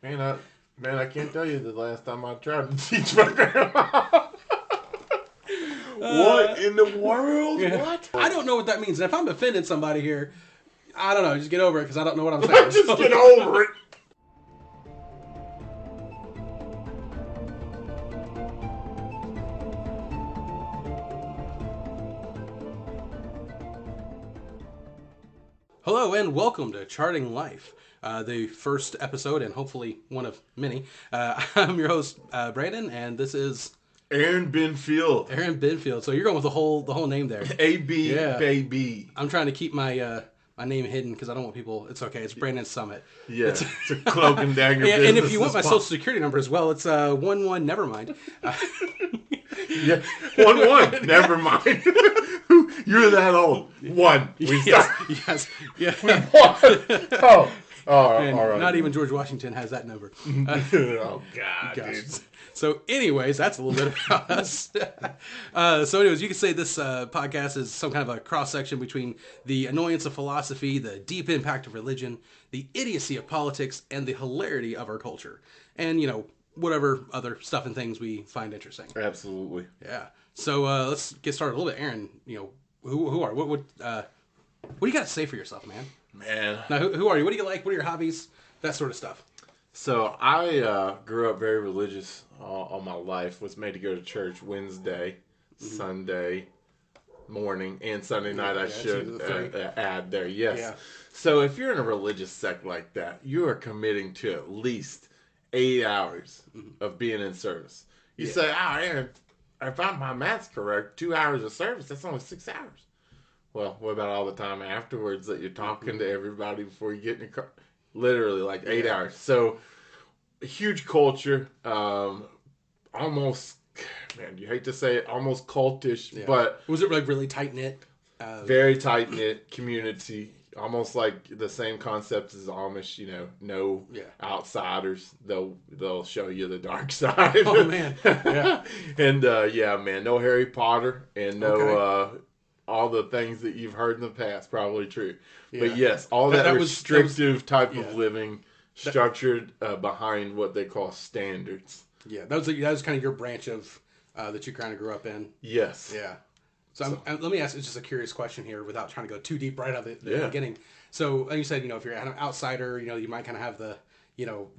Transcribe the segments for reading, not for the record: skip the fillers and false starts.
Man, I can't tell you the last time I tried to teach my grandma. What in the world? Yeah. What? I don't know what that means. And if I'm offending somebody here, I don't know. Just get over it because I don't know what I'm saying. Just get over it. Hello and welcome to Charting Life, the first episode and hopefully one of many. I'm your host, Brandon, and this is Aaron Benfield. Aaron Benfield. So you're going with the whole name there. AB Yeah. baby. I'm trying to keep my my name hidden because I don't want people. It's okay. It's Brandon Summit. Yeah, it's a cloak and dagger Yeah, business. and if you want my social security number as well, it's 11. Never mind. Yeah, 1-1. Never mind. You're that old. 1. We yes, yeah. Oh, all And right. not even George Washington has that number. Oh God, Gosh. dude. So, anyways, that's a little bit about us. So, anyways, you could say this podcast is some kind of a cross section between the annoyance of philosophy, the deep impact of religion, the idiocy of politics, and the hilarity of our culture, and whatever other stuff and things we find interesting. Absolutely. Yeah. So let's get started a little bit. Aaron, who are what do you got to say for yourself, man? Man. Now, who are you? What do you like? What are your hobbies? That sort of stuff. So I grew up very religious all my life. Was made to go to church Wednesday, Sunday morning, and Sunday night. I should add there. Yes. Yeah. So if you're in a religious sect like that, you are committing to at least 8 hours of being in service. You say, Aaron, if my math's correct, 2 hours of service, that's only 6 hours. Well, what about all the time afterwards that you're talking to everybody before you get in your car? Literally, like 8 hours. So, a huge culture. Almost, man, you hate to say it, almost cultish, but... Was it like really tight-knit? Very tight-knit community. Almost like the same concept as Amish, no outsiders. They'll show you the dark side. Oh, man. Yeah. And, man, no Harry Potter and no... all the things that you've heard in the past, probably true. Yeah. But yes, all that restrictive type of living structured behind what they call standards. Yeah, that was kind of your branch of that you kind of grew up in. Yes. Yeah. So let me ask, it's just a curious question here without trying to go too deep right out of the beginning. So like you said, if you're an outsider, you might kind of have the,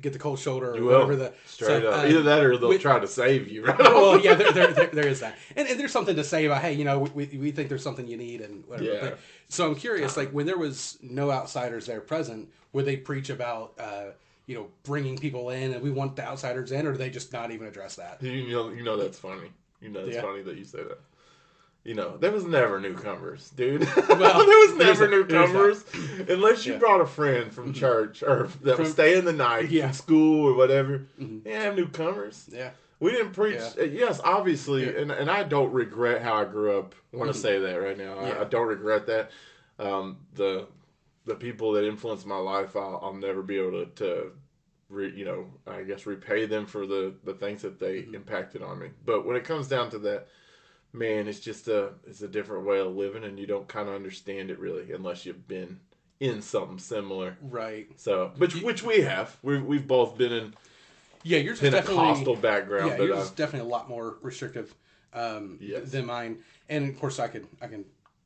get the cold shoulder or whatever. Straight up. Either that or they'll try to save you, right? Well, yeah, there is that. And there's something to say about, hey, we think there's something you need and whatever. Yeah. But, so I'm curious, like when there was no outsiders there present, would they preach about, bringing people in and we want the outsiders in, or do they just not even address that? You know that's funny. It's funny that you say that. There was never newcomers, dude. Well, there was never newcomers. Unless you brought a friend from church or that was staying the night from school or whatever. Yeah, newcomers. Yeah. We didn't preach. Yeah. Yes, obviously. Yeah. And I don't regret how I grew up. I want to say that right now. Yeah. I don't regret that. The people that influenced my life, I'll never be able to I guess repay them for the things that they impacted on me. But when it comes down to that, man, it's just it's a different way of living, and you don't kind of understand it really unless you've been in something similar. Right. So, which we have. We've both been in. Yeah, yours is Pentecostal background. Yeah, yours is definitely a lot more restrictive than mine. And of course, I can.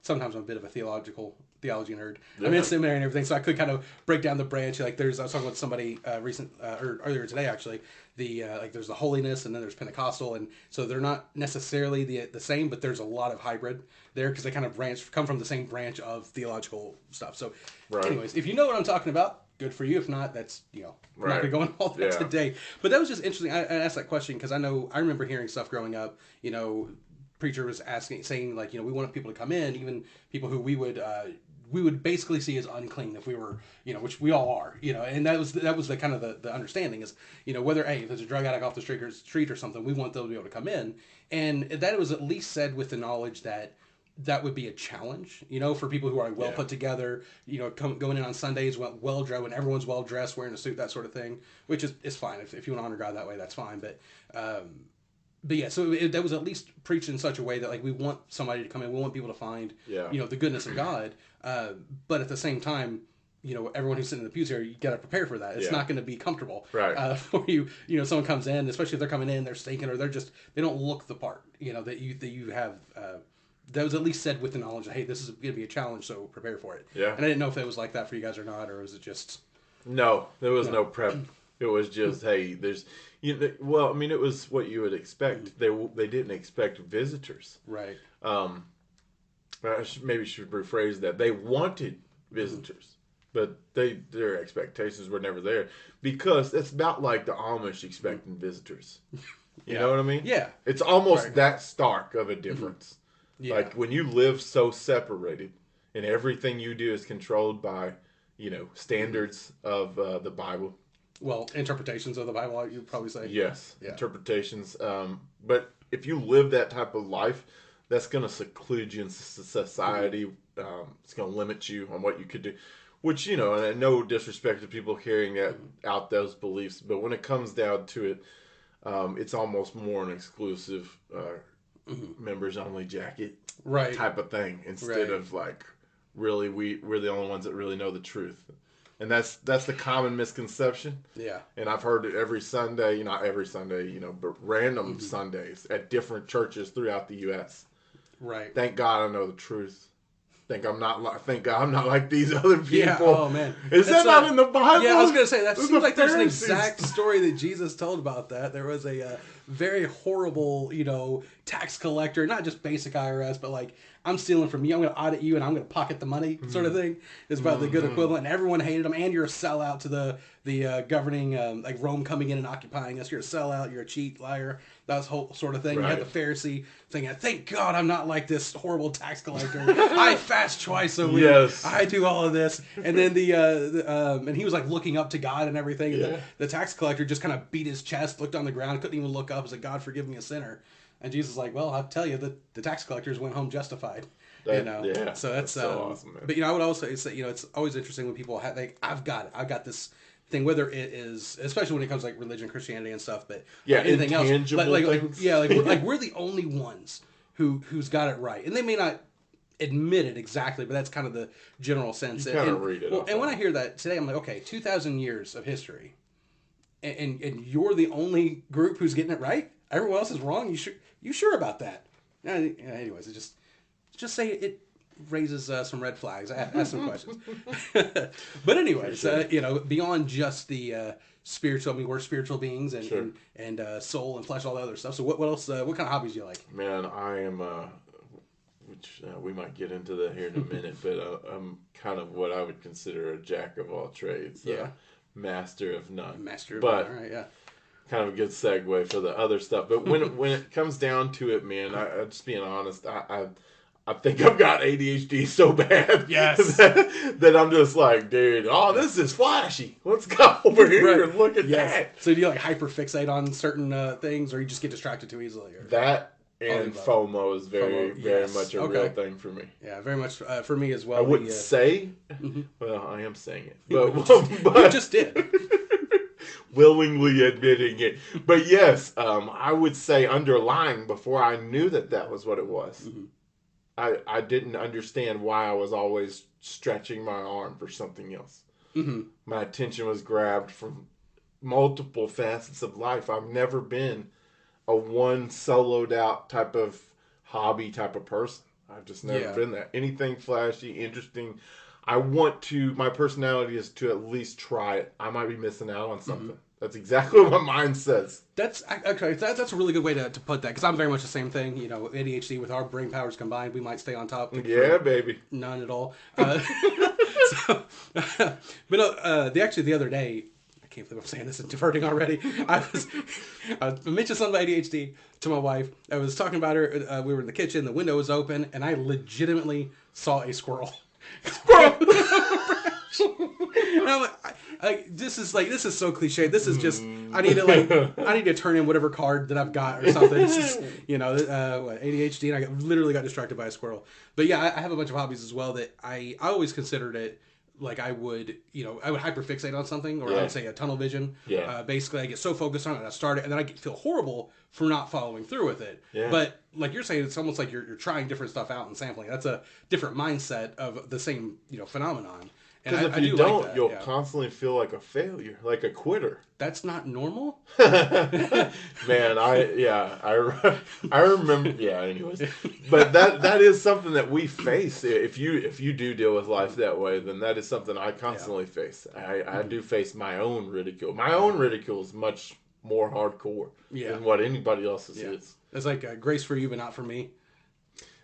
Sometimes I'm a bit of a theology nerd. Yeah. I'm in seminary and everything, so I could kind of break down the branch. Like I was talking with somebody earlier today actually. There's the holiness, and then there's Pentecostal, and so they're not necessarily the same, but there's a lot of hybrid there because they kind of come from the same branch of theological stuff. So, anyways, if you know what I'm talking about, good for you. If not, that's I'm not going to go into all that today. But that was just interesting. I asked that question because I remember hearing stuff growing up. Preacher was saying like, we wanted people to come in, even people who we would basically see as unclean if we were, which we all are, and that was the kind of the understanding is, whether, if there's a drug addict off the street or something, we want them to be able to come in. And that was at least said with the knowledge that would be a challenge, for people who are well put together, going in on Sundays, well dressed, when everyone's well dressed, wearing a suit, that sort of thing, which is fine. If you want to honor God that way, that's fine. But yeah, so that was at least preached in such a way that like we want somebody to come in, we want people to find, the goodness of God. But at the same time, everyone who's sitting in the pews here, you got to prepare for that. It's not going to be comfortable for you. Someone comes in, especially if they're coming in, they're stinking, or they don't look the part. That you have. That was at least said with the knowledge that, hey, this is going to be a challenge, so prepare for it. Yeah. And I didn't know if it was like that for you guys or not, or was it just... No, there was no prep. It was just, hey, there's... it was what you would expect. They didn't expect visitors. Right. I maybe should rephrase that. They wanted visitors, but their expectations were never there. Because it's about like the Amish expecting visitors. You know what I mean? Yeah. It's almost that stark of a difference. Yeah. Like when you live so separated and everything you do is controlled by, standards of the Bible. Well, interpretations of the Bible, you'd probably say. Yes, interpretations. But if you live that type of life, that's going to seclude you in society. It's going to limit you on what you could do. Which, and no disrespect to people carrying out those beliefs, but when it comes down to it, it's almost more an exclusive members only jacket type of thing instead of like really we're the only ones that really know the truth. And that's the common misconception. Yeah. And I've heard it every Sunday, not every Sunday, but random Sundays at different churches throughout the US. Right. Thank God I know the truth. Thank God I'm not like these other people. Yeah. Oh man. Is that not in the Bible? Yeah, I was gonna say that seems like there's an exact story that Jesus told about that. There was a very horrible, tax collector, not just basic IRS, but like, I'm stealing from you, I'm going to audit you, and I'm going to pocket the money, sort of thing. Is about the good equivalent. And everyone hated him, and you're a sellout to the governing, like Rome coming in and occupying us. You're a sellout, you're a cheat, liar. That was whole sort of thing. Right. You had the Pharisee thinking, thank God I'm not like this horrible tax collector. I fast twice a week. Yes. I do all of this. And then and he was like looking up to God and everything. Yeah. And the tax collector just kind of beat his chest, looked on the ground, couldn't even look up, and said, God, forgive me, a sinner. And Jesus is like, well, I'll tell you, the tax collectors went home justified. Yeah, so that's so awesome, man. But I would also say, it's always interesting when people have, like, I've got this thing, whether it is, especially when it comes to like religion, Christianity, and stuff. But anything else, things. like we're the only ones who's got it right, and they may not admit it exactly, but that's kind of the general sense. You kind of read it. Well, and when I hear that today, I'm like, okay, 2,000 years of history, and you're the only group who's getting it right. Everyone else is wrong. You sure about that? Anyways, just say it raises some red flags. Ask some questions. But anyways, sure. Beyond just the spiritual. I mean, we're spiritual beings and soul and flesh, all the other stuff. So what else? What kind of hobbies do you like? Man, I am. Which we might get into that here in a minute, but I'm kind of what I would consider a jack of all trades. Master of none. Master of none. All right, yeah. Kind of a good segue for the other stuff, but when it comes down to it, man, I just being honest, I think I've got ADHD so bad, yes, that I'm just like, dude, this is flashy. Let's go over here and look at that. So do you like hyperfixate on certain things, or you just get distracted too easily? Or? That and FOMO is very much a real thing for me. Yeah, very much for me as well. I wouldn't say, well, I am saying it, but you just did. Willingly admitting it. But yes, I would say underlying before I knew that was what it was. Mm-hmm. I didn't understand why I was always stretching my arm for something else. Mm-hmm. My attention was grabbed from multiple facets of life. I've never been a one soloed out type of hobby type of person. I've just never been that. Anything flashy, interesting. My personality is to at least try it. I might be missing out on something. Mm-hmm. That's exactly what my mind says. That's a really good way to put that, because I'm very much the same thing. ADHD, with our brain powers combined, we might stay on top. Yeah, baby. None at all. But the other day, I can't believe I'm saying this and diverting already. I mentioned something about ADHD to my wife. I was talking about her. We were in the kitchen. The window was open, and I legitimately saw a squirrel. And I'm like, this is so cliche. This is just, I need to turn in whatever card that I've got or something. It's just, ADHD, and I literally got distracted by a squirrel. But yeah, I have a bunch of hobbies as well that I always considered it like I would hyperfixate on something, or I would say a tunnel vision. Yeah. Basically, I get so focused on it, I start it, and then I feel horrible for not following through with it. Yeah. But like you're saying, it's almost like you're trying different stuff out and sampling. That's a different mindset of the same phenomenon. And Because if you don't, like that, you'll constantly feel like a failure, like a quitter. That's not normal. Man, I remember. Yeah, anyways, but that is something that we face. If you do deal with life that way, then that is something I constantly face. I do face my own ridicule. My own ridicule is much more hardcore than what anybody else's is. It's like grace for you, but not for me.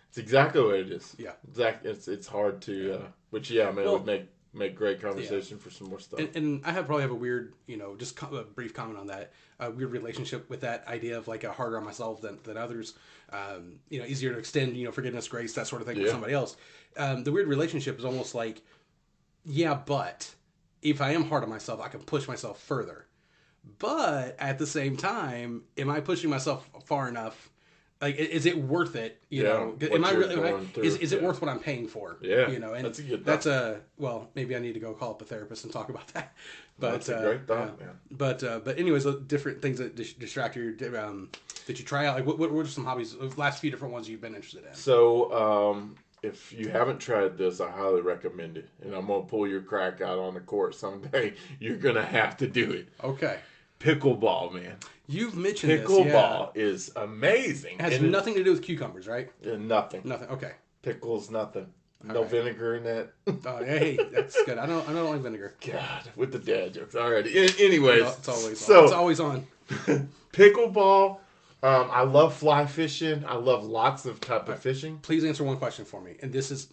It's exactly what it is. Yeah, exactly. It's hard to, which it would make great conversation for some more stuff. And I probably have a weird, just a brief comment on that. A weird relationship with that idea of like harder on myself than others. Easier to extend, forgiveness, grace, that sort of thing for somebody else. The weird relationship is almost like, but if I am hard on myself, I can push myself further. But at the same time, am I pushing myself far enough? Like, is it worth it? Am I really? Is it worth what I'm paying for? Yeah, and that's a good. Well, maybe I need to go call up a therapist and talk about that. But that's a great thought, man. But anyways, different things that distract you that you try out. Like, what are some hobbies? The last few different ones you've been interested in. So, if you haven't tried this, I highly recommend it. And I'm gonna pull your crack out on the court someday. You're gonna have to do it. Okay. Pickleball, man. You've mentioned pickleball is amazing. It has nothing to do with cucumbers, right? Nothing. Nothing. Okay. Pickles, nothing. No vinegar in that. Oh, hey, that's good. I don't like vinegar. God, with the dad jokes already. Anyways, it's always on. Pickleball. I love fly fishing. I love lots of type of fishing. Please answer one question for me, and this is.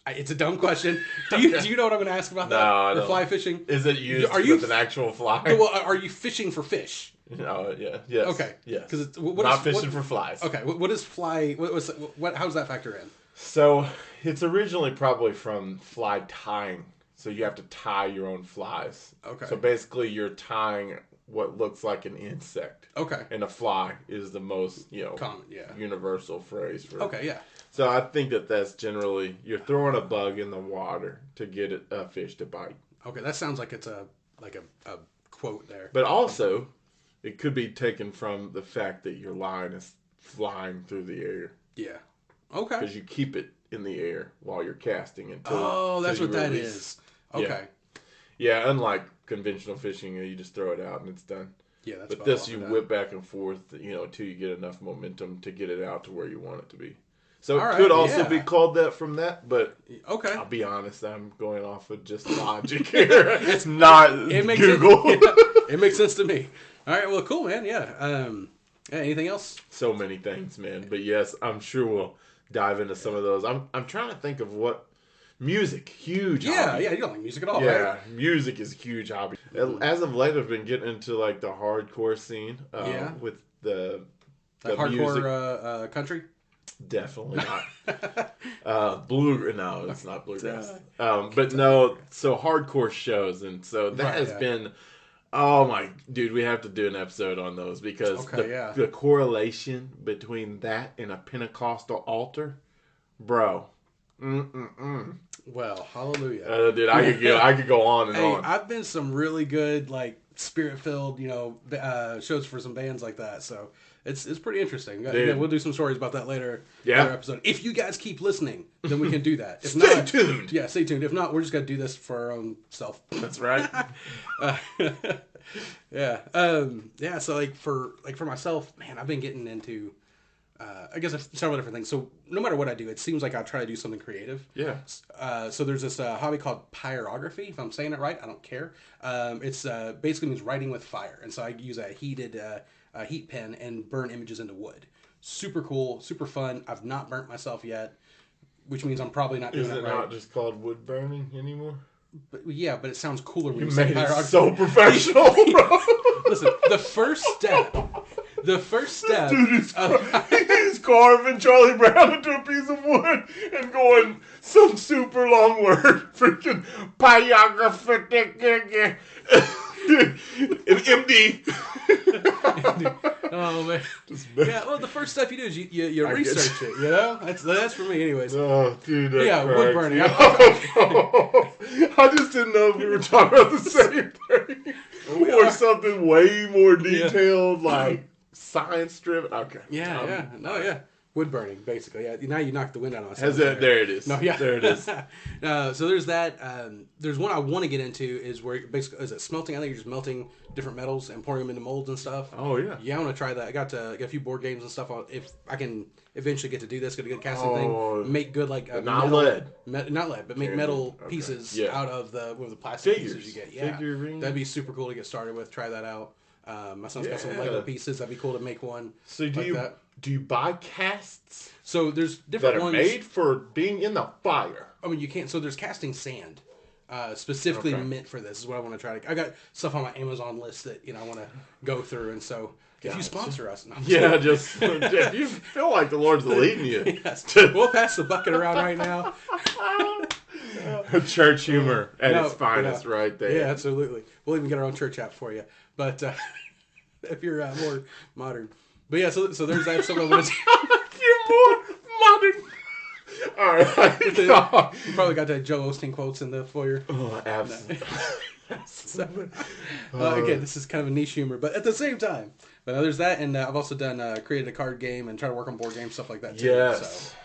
It's a dumb question. Do you know what I'm going to ask about that? No, I don't. Fly fishing? Is it used with an actual fly? Well, are you fishing for fish? No, yeah, yes. Okay, yes. Because not fishing for flies. Okay, what is fly? How does that factor in? So it's originally probably from fly tying. So you have to tie your own flies. Okay. So basically, you're tying what looks like an insect. Okay. And a fly is the most common, universal phrase for. Okay, yeah. So I think that's generally you're throwing a bug in the water to get a fish to bite. Okay, that sounds like it's a quote there. But also, it could be taken from the fact that your line is flying through the air. Yeah. Okay. Because you keep it in the air while you're casting until. Oh, that's what that is. Okay. Yeah, unlike conventional fishing, you just throw it out and it's done. Yeah, that's. But this, you whip back and forth, until you get enough momentum to get it out to where you want it to be. So it could also be called that from that, but I'll be honest, I'm going off of just logic here. It's not Google. It makes sense to me. All right, well, cool, man. Yeah. Anything else? So many things, man. But yes, I'm sure we'll dive into some of those. I'm trying to think of what music, huge. Hobby. Yeah. You don't like music at all, right? Yeah, music is a huge hobby. As of late, I've been getting into like the hardcore scene. With the hardcore country. Definitely not. No, it's not bluegrass. But no, so hardcore shows, and so that has been. Oh my, dude, we have to do an episode on those because the correlation between that and a Pentecostal altar, bro. Well, hallelujah. Dude, I could go on and on. I've been some really good like spirit-filled, shows for some bands like that. So it's pretty interesting. We'll do some stories about that later. Later episode. If you guys keep listening, then we can do that. If stay tuned. Yeah, stay tuned. If not, we're just gonna do this for our own self. That's right. Yeah. So like for myself, man, I've been getting into. I guess several different things. So no matter what I do, it seems like I try to do something creative. Yeah. So there's this hobby called pyrography. If I'm saying it right, I don't care. It's basically means writing with fire, and so I use a heated heat pen and burn images into wood. Super cool, super fun. I've not burnt myself yet, which means I'm probably not doing it right. Is it not just called wood burning anymore? But it sounds cooler when you say pyrography. It so professional, bro. Listen, the first step. Dude, he's carving Charlie Brown into a piece of wood and going some super long word. Freaking pyrography. An MD. Oh man. Yeah, well, the first step you do is you research it. That's for me, anyways. Oh, dude. Wood burning. I just didn't know if we were talking about the same thing or something way more detailed, like science driven. Okay. Yeah. Wood burning, basically. Yeah. Now you knocked the wind out of myself. There it is. No, yeah. There it is. So there's that. There's one I want to get into is where basically is it smelting? I think you're just melting different metals and pouring them into molds and stuff. Oh yeah. Yeah, I want to try that. I got a few board games and stuff. If I can eventually get to do this, get a good casting thing, make good like not metal, lead, not lead, but make metal pieces out of the plastic pieces you get. Yeah, that'd be super cool to get started with. Try that out. My son's got some Lego pieces. That'd be cool to make one. So do you buy casts? So there's different ones that are made for being in the fire. I mean, you can't. So there's casting sand, specifically meant for this. Is what I want to try to. I got stuff on my Amazon list that I want to go through, and so if you sponsor us, just if you feel like the Lord's leading you, we'll pass the bucket around right now. Church humor at its finest, right there. Yeah, absolutely. We'll even get our own church app for you, but if you're more modern. But yeah, so there's that. Something I if you're more modern. All right. You probably got that Joe Osteen quotes in the foyer. Oh, absolutely. Again, this is kind of a niche humor, but at the same time. But there's that, and I've also created a card game and try to work on board games, stuff like that too. Yes.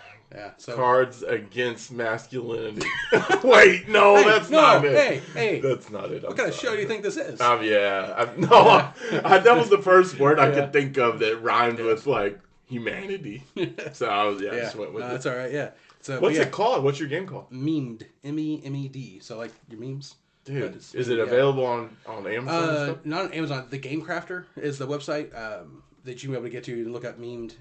So Cards Against Masculinity. Wait, no, that's not it. Hey, that's not it. What kind of show do you think this is? That was the first word I could think of that rhymed with like humanity. So I just went with it. That's all right. Yeah. So what's it called? What's your game called? Memed. MEMED. So like your memes. Dude, is it available on Amazon? And stuff? Not on Amazon. The Game Crafter is the website that you'll be able to get to and look up memed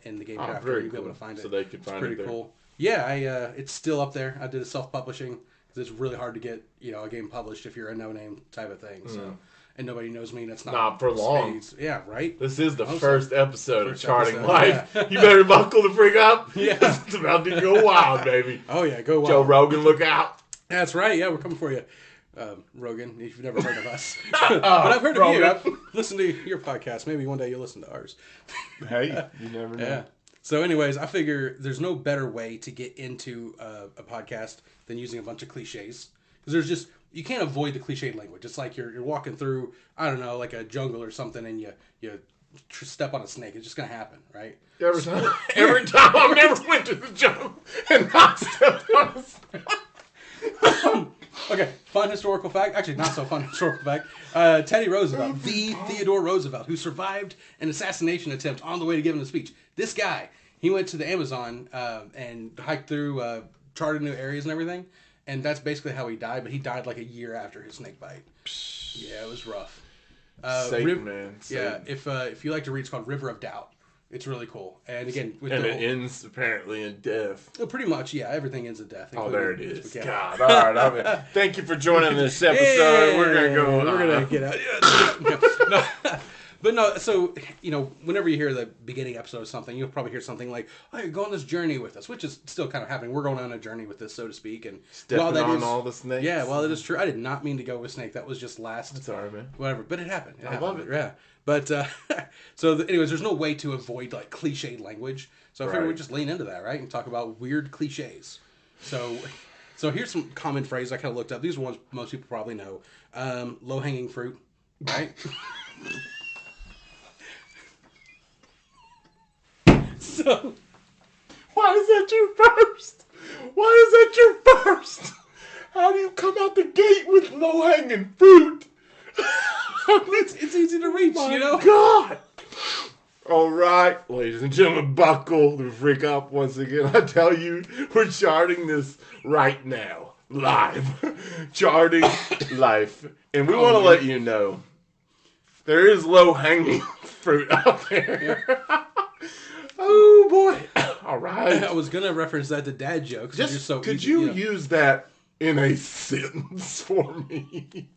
in the Game Crafter. You'll be able to find it. So they can find it. Pretty cool. Yeah, it's still up there. I did a self-publishing because it's really hard to get a game published if you're a no-name type of thing. So and nobody knows me. That's not for long. Yeah, right. This is the first episode of Charting Life. Yeah. You better buckle the freak up. Yeah, it's about to go wild, baby. Oh yeah, go wild. Joe Rogan, look out. That's right. Yeah, we're coming for you. Rogan, if you've never heard of us. But I've heard of you. I've listened to your podcast. Maybe one day you'll listen to ours. Hey, you never know. Yeah. So anyways, I figure there's no better way to get into a podcast than using a bunch of cliches. Because you can't avoid the cliched language. It's like you're walking through, I don't know, like a jungle or something, and you step on a snake. It's just going to happen, right? Every time I've never went to the jungle and not stepped on a snake. Okay, fun historical fact. Actually, not so fun historical fact. Teddy Roosevelt, the Theodore Roosevelt, who survived an assassination attempt on the way to giving a speech. This guy, he went to the Amazon and hiked through, charted new areas and everything. And that's basically how he died. But he died like a year after his snake bite. Yeah, it was rough. Satan, man. Satan. Yeah, if you like to read, it's called River of Doubt. It's really cool. And again, it ends apparently in death. Well, pretty much, yeah. Everything ends in death. Oh, there it is. God, all right. Thank you for joining this episode. Hey, we're gonna get out. But no. So whenever you hear the beginning episode of something, you'll probably hear something like, "Oh, you're going on this journey with us," which is still kind of happening. We're going on a journey with this, so to speak. And stepping on all the snakes. Yeah, well, it is true. I did not mean to go with snake. That was just last. That's all right, man. Whatever, but it happened. I love it. Yeah. But anyways, there's no way to avoid like cliched language. So I figured we'd just lean into that, right, and talk about weird cliches. So here's some common phrases I kind of looked up. These are ones most people probably know. Low hanging fruit, right? So, why is that your first? Why is that your first? How do you come out the gate with low hanging fruit? It's easy to reach, God. All right, ladies and gentlemen, buckle the freak up once again. I tell you, we're charting this right now, live. Charting life. And we want to let you know, there is low-hanging fruit out there. Oh, boy. All right. I was going to reference that to dad jokes. Could you use that in a sentence for me?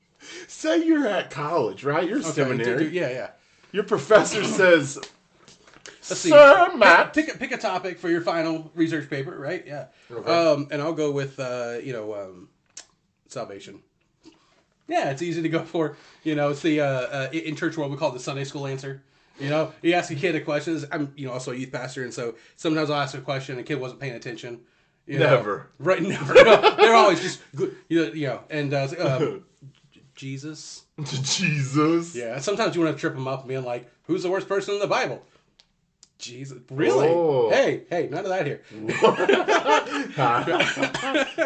Say you're at college, right? You're seminary. Yeah. Your professor says, "Sir Matt, pick a topic for your final research paper, right?" Yeah. Okay. And I'll go with salvation. Yeah, it's easy to go for. It's the in church world we call it the Sunday school answer. You ask a kid a question. I'm also a youth pastor, and so sometimes I'll ask a question and a kid wasn't paying attention. Never. Right? Never. No, they're always just and. Jesus. Jesus. Yeah. Sometimes you want to trip them up and be like, "Who's the worst person in the Bible?" Jesus, really? Oh. Hey, none of that here.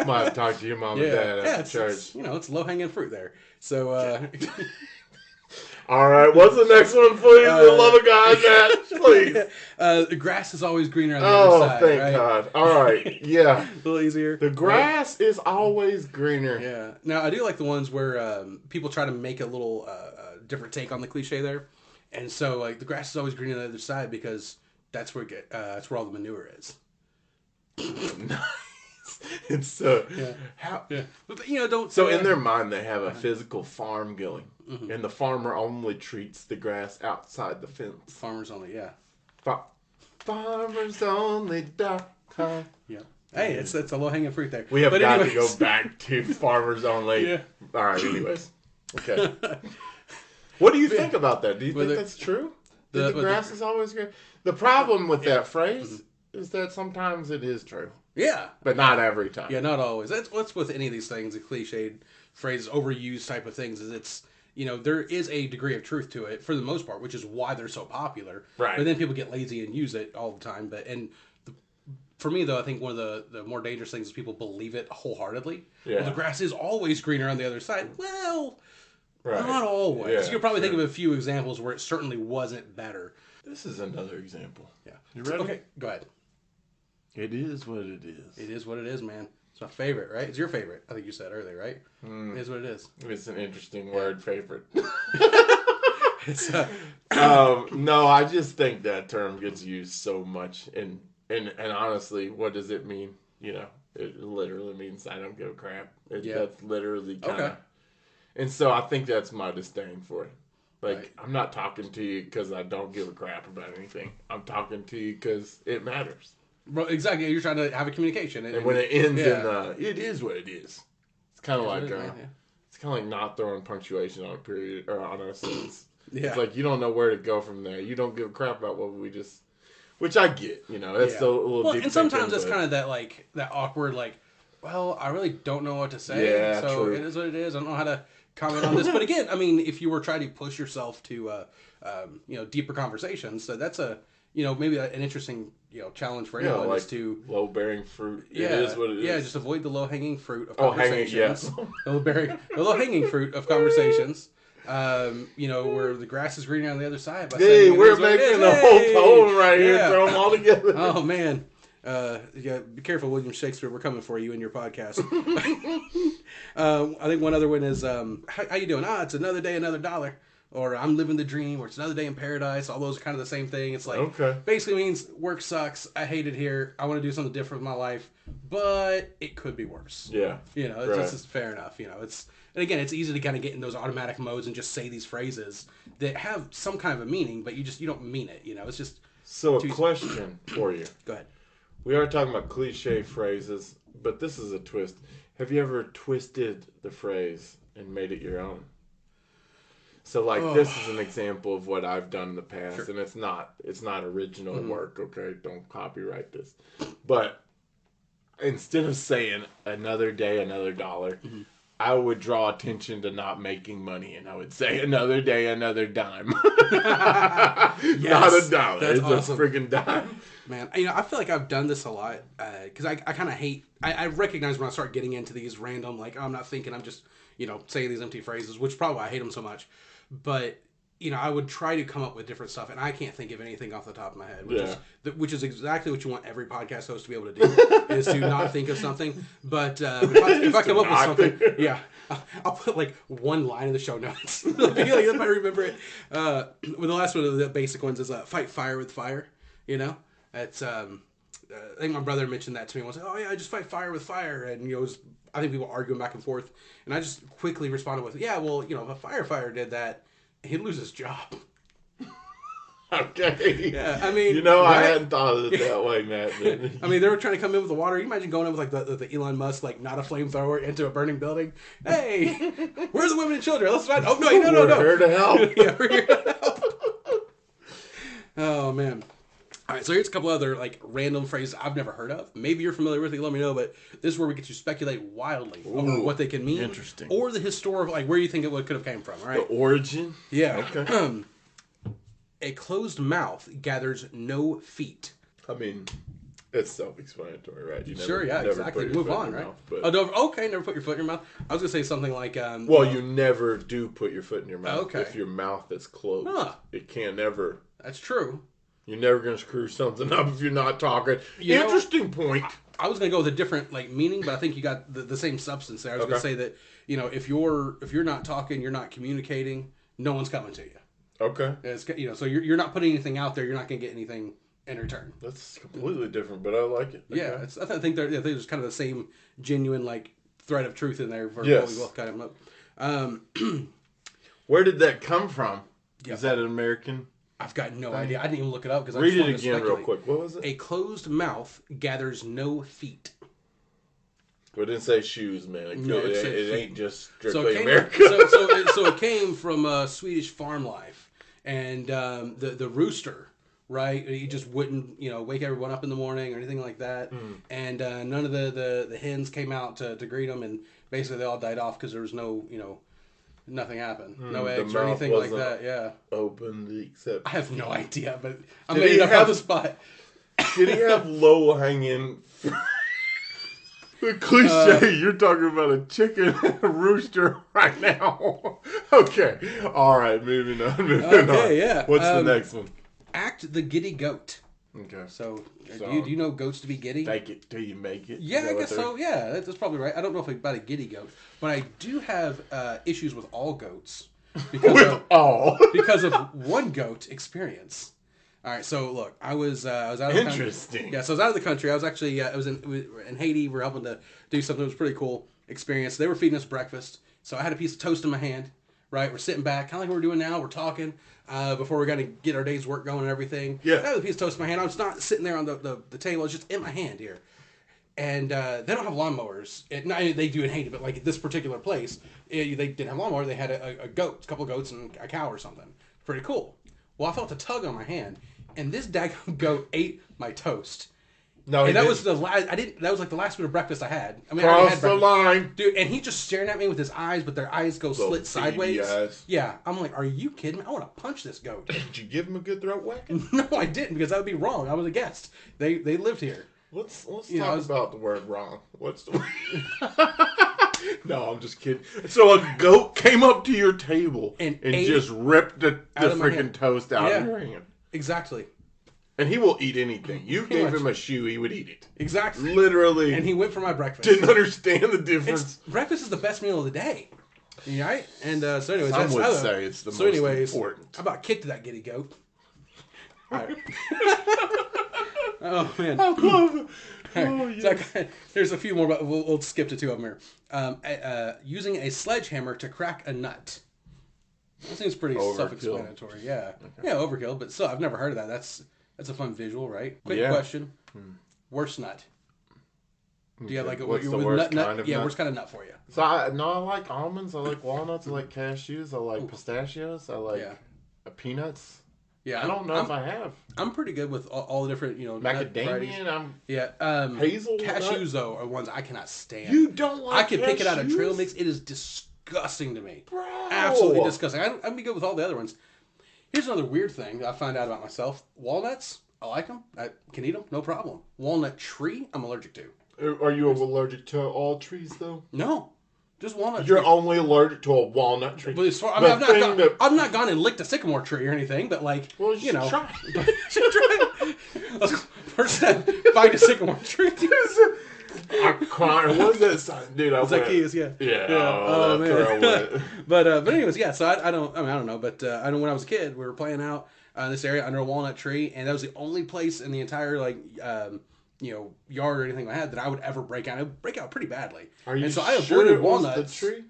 Might talk to your mom and dad after church. It's low hanging fruit there. So, all right, what's the next one, please? For the love of God, Matt, please. The grass is always greener on the other side. Oh, thank right? God. All right, yeah. A little easier. The grass is always greener. Yeah. Now, I do like the ones where people try to make a little different take on the cliche there. And so, like, the grass is always greener on the other side because that's where all the manure is. Nice. It's But, don't. So in their mind, they have a physical farm going, and the farmer only treats the grass outside the fence. Farmers only, yeah. Farmers only. Yeah. Hey, it's a low hanging fruit there. We have got to go back to farmers only. Yeah. All right. Anyways, okay. What do you think about that? Do you think that's true? The grass is always green. The problem with that phrase is that sometimes it is true. Yeah. But not every time. Yeah, not always. That's what's with any of these things, the cliched phrases, overused type of things, is it's, there is a degree of truth to it for the most part, which is why they're so popular. Right. But then people get lazy and use it all the time. For me, though, I think one of the more dangerous things is people believe it wholeheartedly. Yeah. Well, the grass is always greener on the other side. Well, not always. Yeah, You'll probably think of a few examples where it certainly wasn't better. This is another example. Yeah. You ready? Okay, go ahead. It is what it is. It is what it is, man. It's my favorite, right? It's your favorite. I think you said earlier, right? It is what it is. It's an interesting word, favorite. It's no, I just think that term gets used so much, and honestly, what does it mean? It literally means I don't give a crap. That's literally kind of. Okay. And so I think that's my disdain for it. Like, right. I'm not talking to you because I don't give a crap about anything. I'm talking to you because it matters. Well, exactly. You're trying to have a communication, and when it ends in it is what it is. It's kind of like it's kind of like not throwing punctuation on a period or on a sentence. Yeah. It's like you don't know where to go from there. You don't give a crap about what we just, which I get. That's a little deep. And sometimes it's kind of that awkward well, I really don't know what to say. Yeah, so true. It is what it is. I don't know how to comment on this. But again, I mean, if you were trying to push yourself to deeper conversations, so that's maybe an interesting challenge for anyone is to low bearing fruit. It is what it is. Yeah, just avoid the low hanging fruit of conversations. Yes. The low hanging fruit of conversations. Where the grass is greener on the other side. Hey, we're making the whole poem right here. Throw them all together. Oh man. Be careful, William Shakespeare. We're coming for you in your podcast. I think one other one is, how you doing? It's another day, another dollar. Or I'm living the dream, or it's another day in paradise. All those are kind of the same thing. It's like, basically means work sucks. I hate it here. I want to do something different with my life, but it could be worse. Yeah. It's just fair enough. And again, it's easy to kind of get in those automatic modes and just say these phrases that have some kind of a meaning, but you don't mean it. It's just. So a question for you. Go ahead. We are talking about cliche phrases, but this is a twist. Have you ever twisted the phrase and made it your own? So, this is an example of what I've done in the past, and it's not original work, okay? Don't copyright this. But instead of saying another day, another dollar, I would draw attention to not making money, and I would say another day, another dime. Not a dollar. It's awesome. A freaking dime. Man, I feel like I've done this a lot because I kind of hate. I recognize when I start getting into these random I'm not thinking. I'm just saying these empty phrases, which probably why I hate them so much. But I would try to come up with different stuff, and I can't think of anything off the top of my head. Which is exactly what you want every podcast host to be able to do is to not think of something. But if I come up with something, I'll put one line in the show notes. If I remember it. The last one of the basic ones is fight fire with fire. It's I think my brother mentioned that to me once. Oh yeah, I just fight fire with fire, and I think people arguing back and forth, and I just quickly responded with, if a firefighter did that, he'd lose his job. Okay. Yeah, I mean, right? I hadn't thought of it that way, Matt. I mean, they were trying to come in with the water. You imagine going in with the Elon Musk, not a flamethrower into a burning building. Hey, where's the women and children? Let's find. Oh no, no. We're here to help. Yeah, we're here to help. Oh man. All right, so here's a couple other random phrases I've never heard of. Maybe you're familiar with it. Let me know. But this is where we get to speculate wildly over what they can mean, interesting, or the historical, where you think it could have came from. All right, the origin. Yeah. Okay. A closed mouth gathers no feet. I mean, it's self-explanatory, right? You Sure, yeah, exactly. Move on, right? Never put your foot in your mouth. I was going to say something like... you never do put your foot in your mouth okay. if your mouth is closed. Huh. It can never... That's true. You're never going to screw something up if you're not talking. Interesting point. I was going to go with a different meaning, but I think you got the same substance there. I was going to say that, if you're not talking, you're not communicating, no one's coming to you. Okay. So you're not putting anything out there, you're not going to get anything in return. That's completely different, but I like it. Okay. Yeah, I think there's kind of the same genuine thread of truth in there for what we both kind of Where did that come from? Yeah. Is that an American? I've got no idea. I didn't even look it up because read it again real quick. What was it? A closed mouth gathers no feet. Well, it didn't say shoes, man. No, it ain't just strictly American. So it came from Swedish farm life, and the rooster. Right, he just wouldn't, wake everyone up in the morning or anything like that, and none of the hens came out to greet him, and basically they all died off because there was no, nothing happened, no eggs or anything like that. Yeah, open except I have no idea, but I'm making up on the spot. Did he have low hanging? The cliche, you're talking about a chicken and a rooster right now. Okay, all right, moving on. Okay, yeah. What's the next one? Act the giddy goat. Okay. So do you know goats to be giddy? Fake it till you make it. Yeah, I guess so. Yeah, that's probably right. I don't know if about a giddy goat, but I do have issues with all goats because of one goat experience. All right, so look, I was out of the country. Interesting. Yeah, so I was out of the country. I was actually I was in Haiti. We were helping to do something that was pretty cool experience. They were feeding us breakfast, so I had a piece of toast in my hand. Right, we're sitting back, kind of like we're doing now. We're talking before we're going to get our day's work going and everything. Yeah. I had a piece of toast in my hand. I was not sitting there on the table. It's just in my hand here. And they don't have lawnmowers. They do in Haiti, but like at this particular place, they didn't have lawnmower. They had a goat, a couple of goats, and a cow or something. Pretty cool. Well, I felt a tug on my hand, and this daggone goat ate my toast. No, and that was the last. That was like the last bit of breakfast I had. I mean, cross the line, dude. And he just staring at me with his eyes, but their eyes go slit sideways. Eyes. Yeah, I'm like, are you kidding me? I want to punch this goat. Did you give him a good throat whacking? No, I didn't, because that would be wrong. I was a guest. They lived here. Let's talk about the word wrong. What's the word? No, I'm just kidding. So a goat came up to your table and just ripped the freaking toast out of your hand. Exactly. And he will eat anything. You gave him a shoe, he would eat it. Exactly. Literally. And he went for my breakfast. Didn't understand the difference. Breakfast is the best meal of the day. Right? And so anyways. Some would say it's the most important. I about kicked that giddy goat. All right. Oh, man. I love it. Oh, yes. So there's a few more, but we'll skip to two of them here. Using a sledgehammer to crack a nut. That seems pretty self-explanatory. Yeah. Okay. Yeah, overkill, but still, I've never heard of that. That's a fun visual, right? Quick question. Worst nut. Do you have like what's the worst kind of nut? Yeah, worst kind of nut for you? So I like almonds. I like walnuts. I like cashews. I like pistachios. I like peanuts. Yeah, I don't know if I have. I'm pretty good with all the different, macadamia. Hazelnut. Cashews though are ones I cannot stand. You don't like? I can pick it out of trail mix. It is disgusting to me. Bro. Absolutely disgusting. I'd be good with all the other ones. Here's another weird thing I found out about myself. Walnuts, I like them. I can eat them, no problem. Walnut tree, I'm allergic to. Are you allergic to all trees, though? No. Just walnut You're only allergic to a walnut tree. But I've not gone and licked a sycamore tree or anything, but like, try. First time, find a sycamore tree. I'm crying. What is that sign? Dude, I went. Zacchaeus, yeah. Oh, man. But anyways, yeah, so I don't know, but I know when I was a kid, we were playing out in this area under a walnut tree, and that was the only place in the entire, yard or anything I had that I would ever break out. It would break out pretty badly. Are you and so sure I avoided it walnuts. was the tree?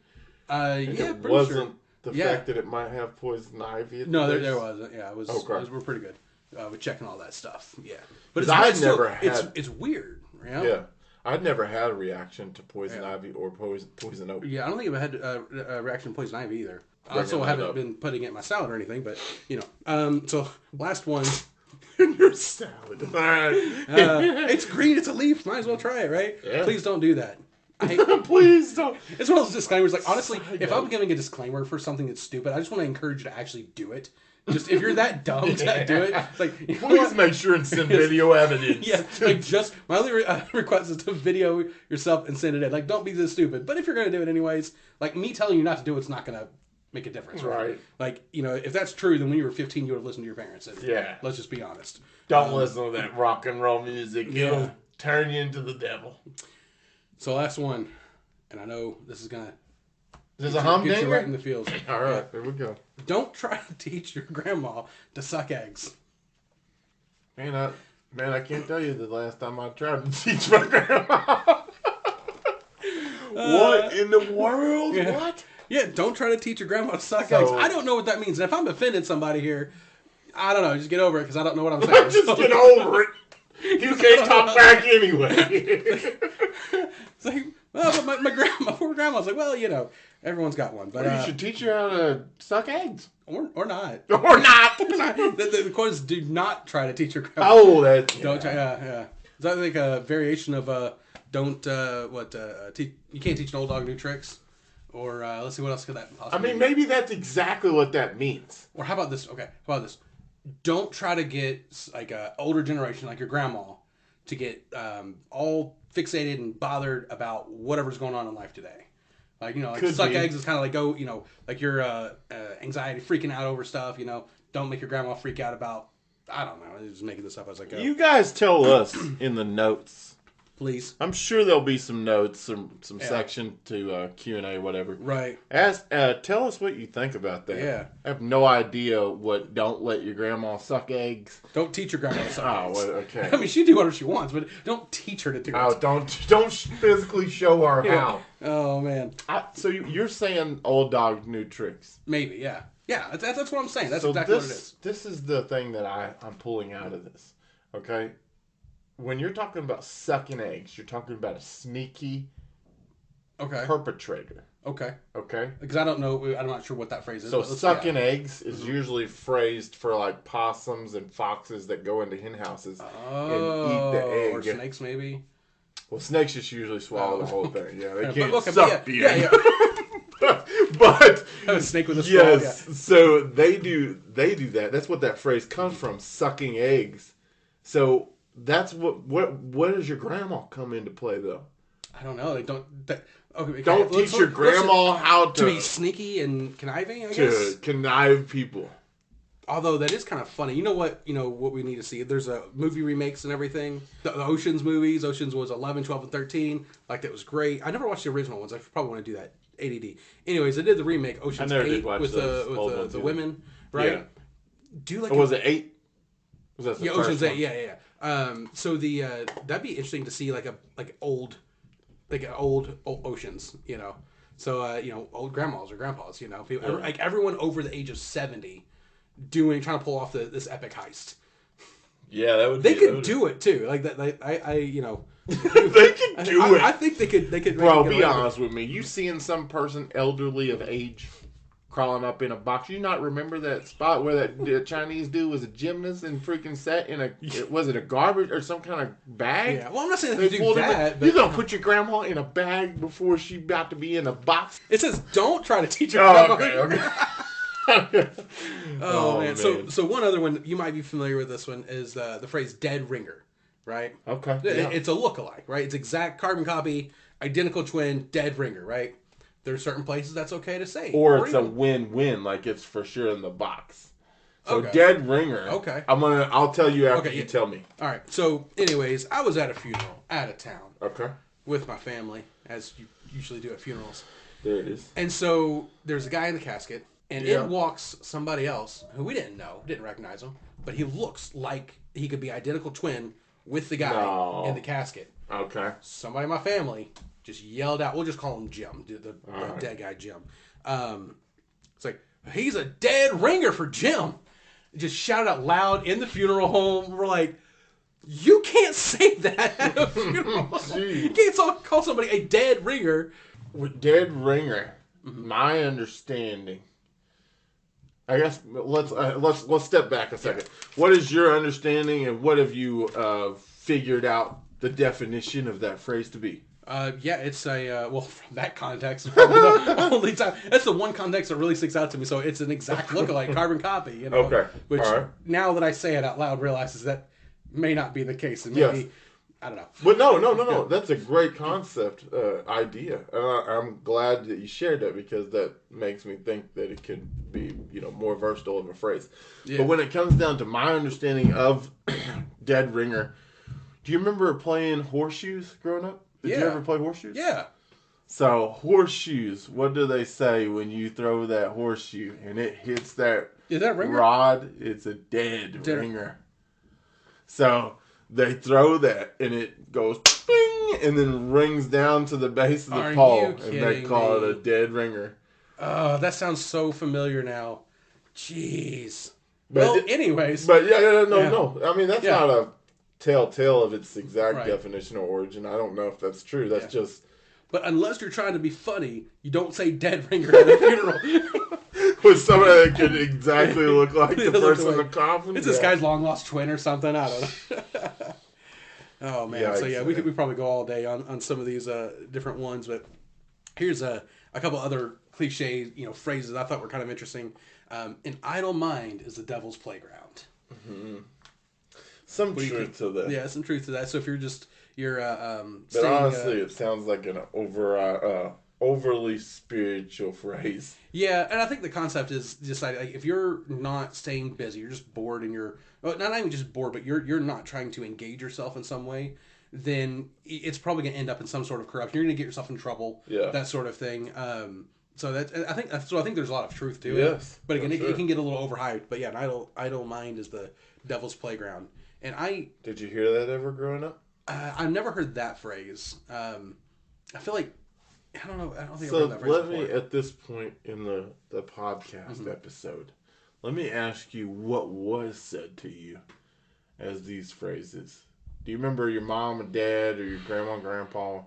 Yeah, it wasn't the fact that it might have poison ivy. No, there wasn't. Yeah, it was. Okay. We're pretty good with checking all that stuff. Yeah, but it's weird. You know? Yeah. I'd never had a reaction to poison ivy or poison oak. Yeah, I don't think I've had a reaction to poison ivy either. I also haven't been putting it in my salad or anything, but, So, last one. In your salad. It's green, it's a leaf. Might as well try it, right? Yeah. Please don't do that. Please don't. It's one of those disclaimers. Like, honestly, if I'm giving a disclaimer for something that's stupid, I just want to encourage you to actually do it. Just if you're that dumb to do it, it's like please make sure and send video evidence. Yeah, like just my only request is to video yourself and send it in. Like, don't be this stupid. But if you're gonna do it anyways, like me telling you not to do it's not gonna make a difference, right? Like, if that's true, then when you were 15, you would have listened to your parents. And let's just be honest. Don't listen to that rock and roll music. It'll turn you into the devil. So last one, and I know this is gonna. Is this a humdinger? Get you right in the feels. All right, here we go. Don't try to teach your grandma to suck eggs. Man, I can't tell you the last time I tried to teach my grandma. What in the world? Yeah. What? Yeah, don't try to teach your grandma to suck eggs. I don't know what that means. And if I'm offending somebody here, I don't know. Just get over it because I don't know what I'm saying. Just get over it. You can't talk back anyway. It's like, well, but my poor grandma's like, well, everyone's got one. But you should teach her how to suck eggs. Or not. Or not. The quote is, do not try to teach your grandma. Oh, that's... Don't try, yeah. Is that like a variation of, you can't teach an old dog new tricks? Or, let's see, what else could that possibly mean, maybe that's exactly what that means. Or how about this? Okay, how about this? Don't try to get, like, an older generation, like your grandma, to get all fixated and bothered about whatever's going on in life today. Like, suck eggs is kind of like, like your anxiety, freaking out over stuff, Don't make your grandma freak out about, I don't know, I'm just making this up as I go. You guys tell us in the notes. Please. I'm sure there'll be some notes, some section to Q&A, whatever. Right. Tell us what you think about that. Yeah. I have no idea what don't let your grandma suck eggs. Don't teach your grandma to suck eggs. Oh, okay. I mean, she do whatever she wants, but don't teach her to do it. Oh, don't physically show her how. Oh, man. So you're saying old dog, new tricks. Maybe, yeah. Yeah, that's what I'm saying. That's so exactly what it is. This is the thing that I'm pulling out of this. Okay? When you're talking about sucking eggs, you're talking about a sneaky perpetrator. Okay. Okay? Because I don't know, I'm not sure what that phrase is. So sucking eggs is usually phrased for like possums and foxes that go into hen houses and eat the egg. Or snakes maybe. Well, snakes just usually swallow the whole thing. Yeah, they can't suck the egg. But a snake with a straw. Yes, so they do that. That's what that phrase comes from, sucking eggs. So that's what does your grandma come into play though? I don't know. Don't teach your grandma how to be sneaky and conniving, I guess. To connive people. Although that is kind of funny. You know what we need to see? There's a movie remakes and everything. The Oceans movies. Oceans was 11, 12, and 13. Like, that was great. I never watched the original ones. I probably want to do that. ADD. Anyways, they did the remake, Oceans 8, with the women, right? Yeah. Was it 8? Was that the first Oceans one? 8, yeah. So that'd be interesting to see like old oceans, So old grandmas or grandpas, people, like everyone over the age of 70 trying to pull off this epic heist. Yeah, that would. They could do it too. Like that. They could do it. I think they could. Bro, be honest with me. You seeing some person elderly of age crawling up in a box? You not remember that spot where that Chinese dude was a gymnast and freaking sat in was it a garbage or some kind of bag? Yeah. Well, I'm not saying they do that. You're gonna put your grandma in a bag before she about to be in a box? It says don't try to teach your grandma. Okay. Oh man. So one other one you might be familiar with. This one is the phrase "dead ringer," right? Okay. Yeah. It's a lookalike, right? It's exact carbon copy, identical twin, dead ringer, right? There's certain places that's okay to say, or it's a win-win, like it's for sure in the box. So dead ringer. Okay. I'll tell you after you tell me. All right. So, anyways, I was at a funeral out of town. Okay. With my family, as you usually do at funerals. There it is. And so there's a guy in the casket. And in walks somebody else who we didn't recognize him, but he looks like he could be identical twin with the guy in the casket. Okay. Somebody in my family just yelled out. We'll just call him Jim, the dead guy Jim. It's like, he's a dead ringer for Jim. Just shouted out loud in the funeral home. We're like, you can't say that at a funeral. You can't call somebody a dead ringer. With dead ringer, my understanding. I guess let's step back a second. What is your understanding, and what have you figured out the definition of that phrase to be? Yeah, it's a well from that context. Probably the only time that's the one context that really sticks out to me. So it's an exact lookalike, carbon copy. You know, Okay. Which All right. now that I say it out loud, realizes that may not be the case, and maybe Yes. I don't know. But no. That's a great concept, idea. I'm glad that you shared that because that makes me think that it could be, more versatile of a phrase. Yeah. But when it comes down to my understanding of dead ringer, do you remember playing horseshoes growing up? Did you ever play horseshoes? Yeah. So horseshoes, what do they say when you throw that horseshoe and it hits that rod? It's a dead ringer. So they throw that and it goes bing and then rings down to the base of the pole and they call it a dead ringer. Oh, that sounds so familiar now. Jeez. Well, anyways. But no. I mean, that's not a telltale of its exact definition or origin. I don't know if that's true. That's just... But unless you're trying to be funny, you don't say dead ringer at a funeral. With somebody that could exactly look like the person in the coffin. It's this guy's long lost twin or something. I don't know. Oh man. Yeah, so we could probably go all day on some of these different ones, but here's a couple other cliche phrases I thought were kind of interesting. An idle mind is the devil's playground. Mm-hmm. Some truth to that. Yeah, some truth to that. So if you're but honestly, it sounds like an overly spiritual phrase. Yeah, and I think the concept is just like if you're not staying busy, you're just bored, and not even just bored, but you're not trying to engage yourself in some way, then it's probably going to end up in some sort of corruption. You're going to get yourself in trouble. Yeah, that sort of thing. So I think there's a lot of truth to it. Yes, but again, it can get a little overhyped. But yeah, an idle mind is the devil's playground. And did you hear that ever growing up? I've never heard that phrase. I feel like I don't know. I don't think I've heard that phrase before. So let me, at this point in the podcast episode, let me ask you what was said to you as these phrases. Do you remember your mom and dad or your grandma and grandpa,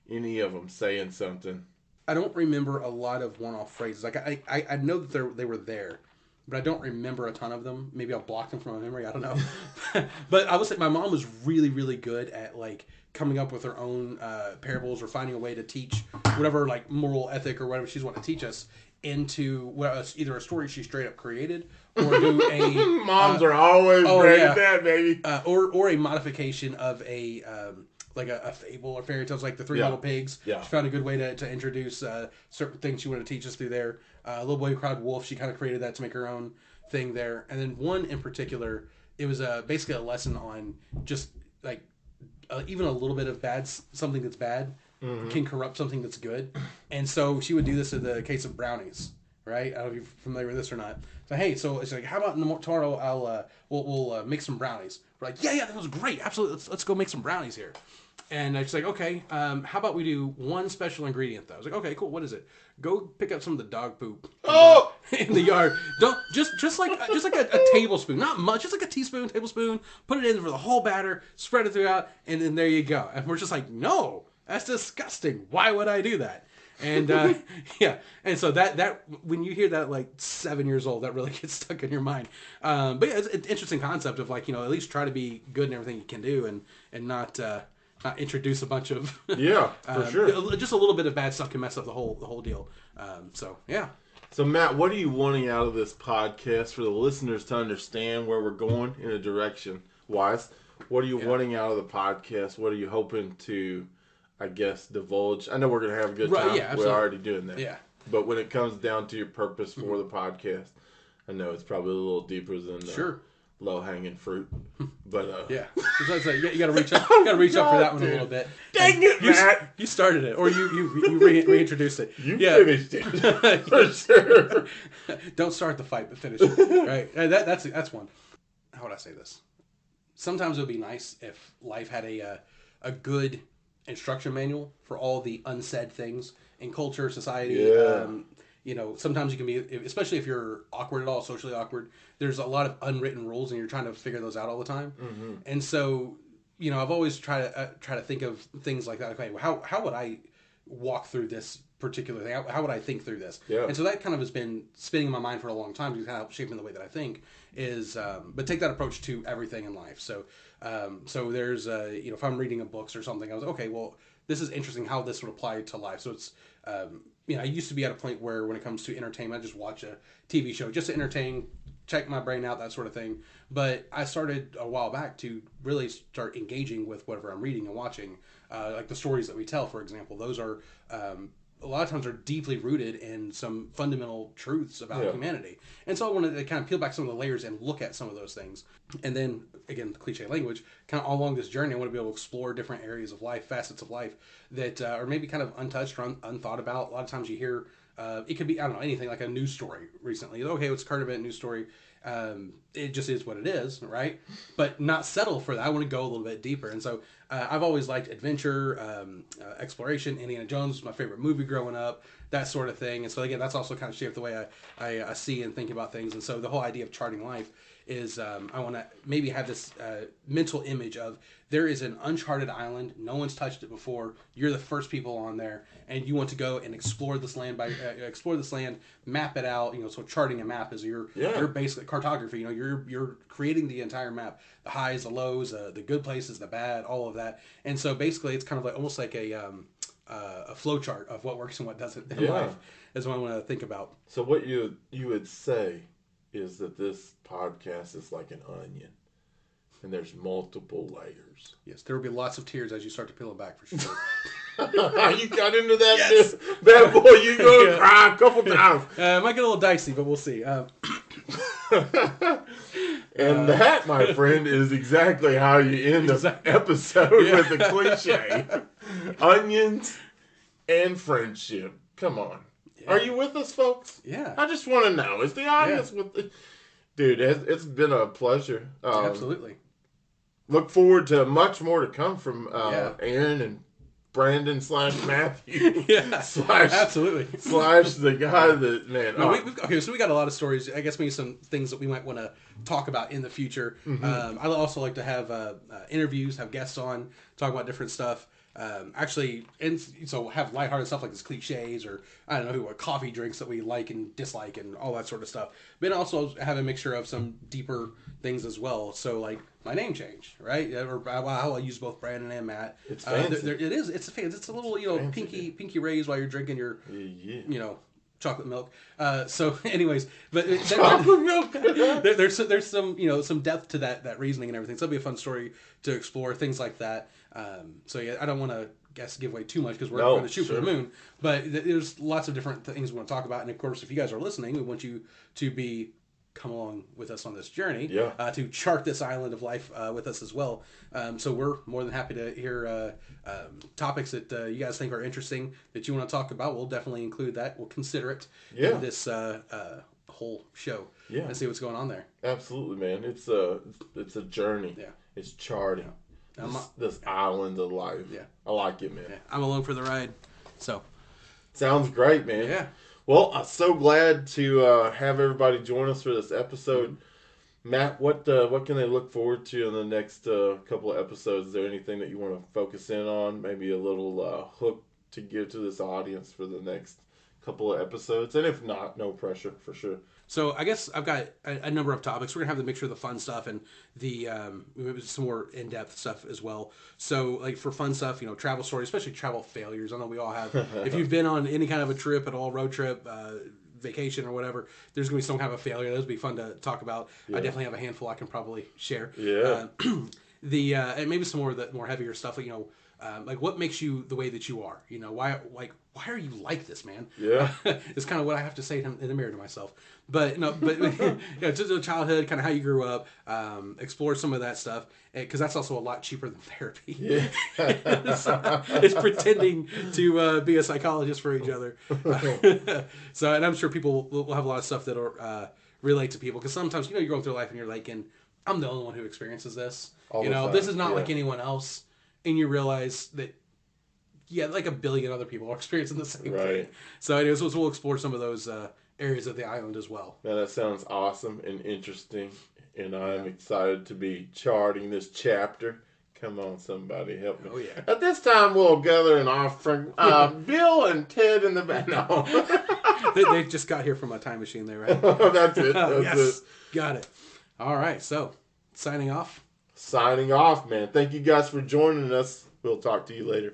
any of them saying something? I don't remember a lot of one-off phrases. Like I know that they were there, but I don't remember a ton of them. Maybe I'll block them from my memory. I don't know. But I would say my mom was really, really good at like coming up with her own parables or finding a way to teach whatever like moral ethic or whatever she's wanting to teach us into either a story she straight up created or do a... Moms are always great at that, baby. Or a modification of a... like a fable or fairy tales, like the Three Little Pigs. Yeah. She found a good way to introduce certain things she wanted to teach us through there. Little Boy Who Cried Wolf, she kind of created that to make her own thing there. And then one in particular, it was basically a lesson on just like even a little bit of something that's bad can corrupt something that's good. And so she would do this in the case of brownies, right? I don't know if you're familiar with this or not. So hey, so it's like, how about tomorrow we'll make some brownies. We're like, yeah, that was great, absolutely. Let's go make some brownies here. And she's like, okay, how about we do one special ingredient though? I was like, okay, cool. What is it? Go pick up some of the dog poop in the yard. Don't just like a tablespoon, not much, just like a teaspoon, tablespoon. Put it in for the whole batter, spread it throughout, and then there you go. And we're just like, no, that's disgusting. Why would I do that? And yeah, and so that when you hear that at like 7 years old, that really gets stuck in your mind. But yeah, it's an interesting concept of like at least try to be good in everything you can do, and not introduce a bunch of for sure. Just a little bit of bad stuff can mess up the whole deal. So yeah. So Matt, what are you wanting out of this podcast for the listeners to understand where we're going in a direction wise? What are you wanting out of the podcast? What are you hoping to, I guess, divulge? I know we're gonna have a good time. Yeah, we're already doing that. Yeah. But when it comes down to your purpose for the podcast, I know it's probably a little deeper than low-hanging fruit, but yeah, you got to reach up. You got to reach up for that one a little bit. Dang it, Matt! You started it, or you reintroduced it. You finished it for sure. Don't start the fight, but finish it. Right? That's one. How would I say this? Sometimes it would be nice if life had a good instruction manual for all the unsaid things in culture, society. Yeah. Sometimes you can be, especially if you're awkward at all, socially awkward, there's a lot of unwritten rules and you're trying to figure those out all the time. Mm-hmm. And so, I've always tried to think of things like that. Okay, well, how would I walk through this particular thing? How would I think through this? Yeah. And so that kind of has been spinning in my mind for a long time, to kind of shaping the way that I think is, but take that approach to everything in life. So, so there's, if I'm reading a books or something, I was, okay, well, this is interesting how this would apply to life. So it's, I used to be at a point where when it comes to entertainment, I just watch a TV show just to entertain, check my brain out, that sort of thing. But I started a while back to really start engaging with whatever I'm reading and watching, like the stories that we tell, for example. Those are a lot of times are deeply rooted in some fundamental truths about humanity. And so I wanted to kind of peel back some of the layers and look at some of those things. And then, again, the cliche language, kind of all along this journey, I want to be able to explore different areas of life, facets of life that are maybe kind of untouched or unthought about. A lot of times you hear, it could be, I don't know, anything like a news story recently. Okay, it's a current event news story. It just is what it is, right? But not settle for that. I want to go a little bit deeper. And so I've always liked adventure, exploration. Indiana Jones was my favorite movie growing up, that sort of thing. And so, again, that's also kind of shaped the way I see and think about things. And so the whole idea of charting life is I want to maybe have this mental image of there is an uncharted island. No one's touched it before. You're the first people on there, and you want to go and explore this land, map it out. So charting a map is your basic cartography. You're creating the entire map, the highs, the lows, the good places, the bad, all of that. And so basically, it's kind of like almost like a flow chart of what works and what doesn't in life. Is what I want to think about. So what you would say is that this podcast is like an onion, and there's multiple layers. Yes, there will be lots of tears as you start to peel it back, for sure. You got into that bad boy. You gonna cry a couple times. It might get a little dicey, but we'll see. And that, my friend, is exactly how you end the episode with a cliche: onions and friendship. Come on. Are you with us, folks? Yeah. I just want to know. Is the audience with the... Dude, it's been a pleasure. Absolutely. Look forward to much more to come from Aaron and Brandon / Matthew. Absolutely. / the guy that, man. Okay, so we got a lot of stories. I guess maybe some things that we might want to talk about in the future. Mm-hmm. I also like to have interviews, have guests on, talk about different stuff. Actually, and so have lighthearted stuff like this cliches or I don't know what coffee drinks that we like and dislike and all that sort of stuff. But also have a mixture of some deeper things as well. So like my name change, right? Or how I use both Brandon and Matt. It's fancy. It is. It's fancy. It's a little fancy, pinky raise while you're drinking your chocolate milk. So anyways, but chocolate milk. there's some depth to that reasoning and everything. So it'll be a fun story to explore things like that. So yeah, I don't want to give away too much because we're going to shoot for the moon. But there's lots of different things we want to talk about. And of course, if you guys are listening, we want you to come along with us on this journey. To chart this island of life with us as well. So we're more than happy to hear topics that you guys think are interesting that you want to talk about. We'll definitely include that. We'll consider it in this whole show. And see what's going on there. Absolutely, man. It's a journey. It's charting. This island of life. I like it, man. I'm along for the ride. So sounds great, man. Well, I'm so glad to have everybody join us for this episode. Mm-hmm. Matt, what can they look forward to in the next couple of episodes? Is there anything that you want to focus in on? Maybe a little hook to give to this audience for the next couple of episodes? And if not, no pressure, for sure. So I guess I've got a number of topics. We're going to have the mixture of the fun stuff and the some more in-depth stuff as well. So like for fun stuff, travel stories, especially travel failures. I know we all have. If you've been on any kind of a trip at all, road trip, vacation or whatever, there's going to be some kind of a failure. Those would be fun to talk about. I definitely have a handful I can probably share. And maybe some more of the more heavier stuff, like what makes you the way that you are? Why are you like this, man? It's kind of what I have to say in the mirror to myself. But just the childhood, kind of how you grew up, explore some of that stuff, because that's also a lot cheaper than therapy. It's pretending to be a psychologist for each other. So, and I'm sure people will have a lot of stuff that'll relate to people, because sometimes you're going through life and you're like, I'm the only one who experiences this. This is not like anyone else. And you realize that, like 1 billion other people are experiencing the same thing. So anyways, we'll explore some of those areas of the island as well. Man, that sounds awesome and interesting. And I'm excited to be charting this chapter. Come on, somebody, help me. Oh, yeah. At this time, we'll gather an offering. Bill and Ted in the back. No. They just got here from a time machine there, right? That's it. That's yes. it. Got it. All right. So, signing off. Signing off, man. Thank you guys for joining us. We'll talk to you later.